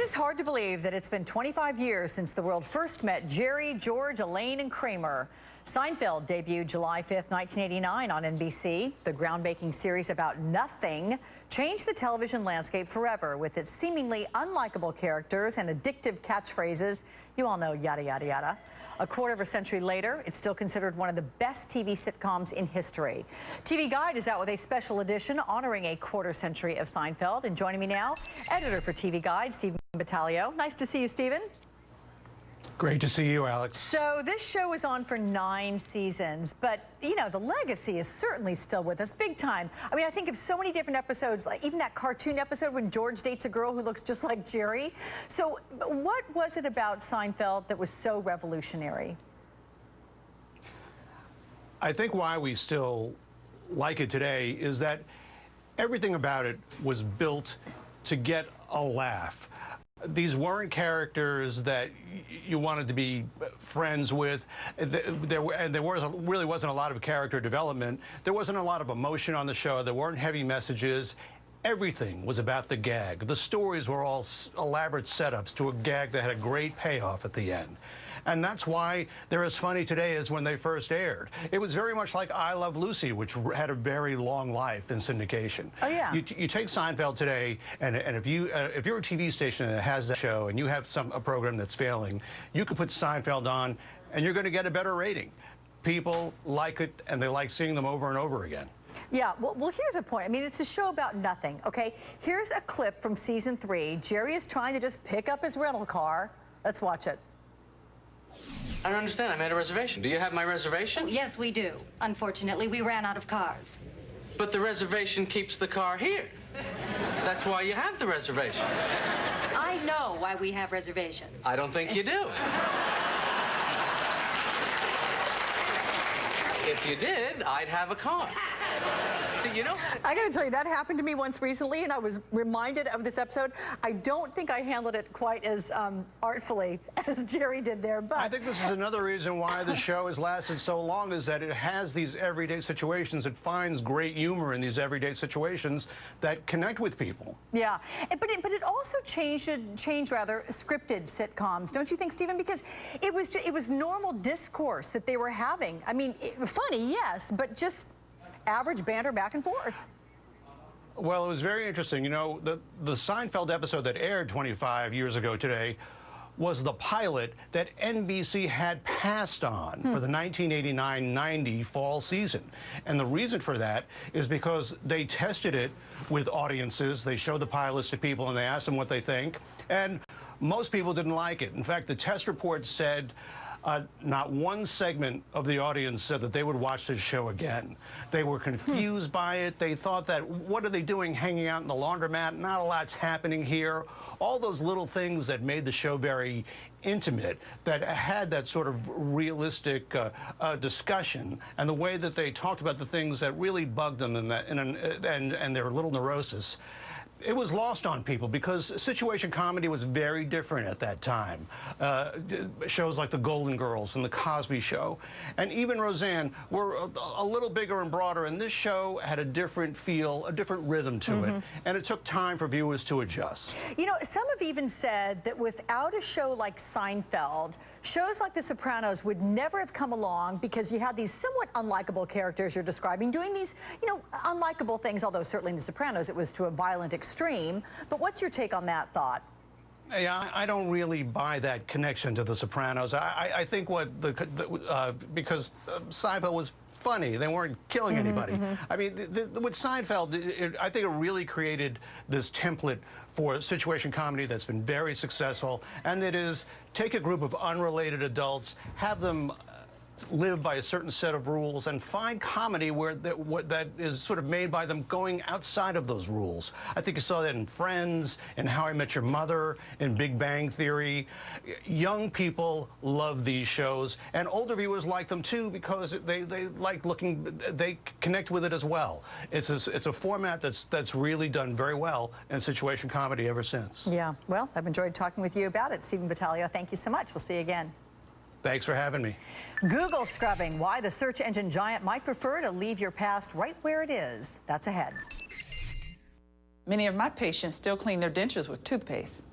is hard to believe that it's been 25 years since the world first met Jerry, George, Elaine, and Kramer. Seinfeld debuted July 5th, 1989 on NBC. The groundbreaking series about nothing changed the television landscape forever with its seemingly unlikable characters and addictive catchphrases. You all know yada, yada, yada. A quarter of a century later, it's still considered one of the best TV sitcoms in history. TV Guide is out with a special edition honoring a quarter century of Seinfeld. And joining me now, editor for TV Guide, Stephen Battaglio. Nice to see you, Stephen. Great to see you, Alex. So this show was on for 9 seasons, but, you know, the legacy is certainly still with us big time. I mean, I think of so many different episodes, like even that cartoon episode when George dates a girl who looks just like Jerry. So what was it about Seinfeld that was so revolutionary? I think why we still like it today is that everything about it was built to get a laugh. These weren't characters that you wanted to be friends with. There really wasn't a lot of character development. There wasn't a lot of emotion on the show. There weren't heavy messages. Everything was about the gag. The stories were all elaborate setups to a gag that had a great payoff at the end. And that's why they're as funny today as when they first aired. It was very much like I Love Lucy, which had a very long life in syndication. Oh, yeah. You take Seinfeld today, and if you're a TV station that has that show and you have a program that's failing, you can put Seinfeld on, and you're going to get a better rating. People like it, and they like seeing them over and over again. Yeah, well, here's a point. I mean, it's a show about nothing, okay? Here's a clip from season 3. Jerry is trying to just pick up his rental car. Let's watch it. I don't understand. I made a reservation. Do you have my reservation? Yes, we do. Unfortunately, we ran out of cars. But the reservation keeps the car here. That's why you have the reservation. I know why we have reservations. I don't think you do. If you did, I'd have a car. See, you know, I got to tell you, that happened to me once recently, and I was reminded of this episode. I don't think I handled it quite as artfully as Jerry did there, but I think this is another reason why the show has lasted so long, is that it has these everyday situations. It finds great humor in these everyday situations that connect with people. Yeah, but it also changed rather scripted sitcoms, don't you think, Stephen? Because it was normal discourse that they were having. I mean, funny, yes, but just average banter back and forth. Well, it was very interesting. You know, the Seinfeld episode that aired 25 years ago today was the pilot that NBC had passed on for the 1989-90 fall season. And the reason for that is because they tested it with audiences. They showed the pilots to people and they asked them what they think. And most people didn't like it. In fact, the test report said not one segment of the audience said that they would watch this show again. They were confused by it. They thought that, what are they doing hanging out in the laundromat? Not a lot's happening here. All those little things that made the show very intimate, that had that sort of realistic discussion, and the way that they talked about the things that really bugged them and their little neurosis. It was lost on people because situation comedy was very different at that time. Shows like The Golden Girls and The Cosby Show, and even Roseanne, were a little bigger and broader, and this show had a different feel, a different rhythm to it, and it took time for viewers to adjust. You know, some have even said that without a show like Seinfeld, shows like The Sopranos would never have come along because you had these somewhat unlikable characters you're describing doing these, you know, unlikable things, although certainly in The Sopranos it was to a violent extreme. But what's your take on that thought? Yeah, I don't really buy that connection to The Sopranos. I think because Seinfeld was funny. They weren't killing anybody. I mean, with Seinfeld, I think it really created this template for situation comedy that's been very successful, and that is take a group of unrelated adults, have them live by a certain set of rules, and find comedy where that is sort of made by them going outside of those rules. I think you saw that in Friends, in How I Met Your Mother, in Big Bang Theory. Young people love these shows, and older viewers like them too because they like they connect with it as well. It's a format that's really done very well in situation comedy ever since. Yeah, well, I've enjoyed talking with you about it. Stephen Battaglio, thank you so much. We'll see you again. Thanks for having me. Google scrubbing, why the search engine giant might prefer to leave your past right where it is. That's ahead. Many of my patients still clean their dentures with toothpaste.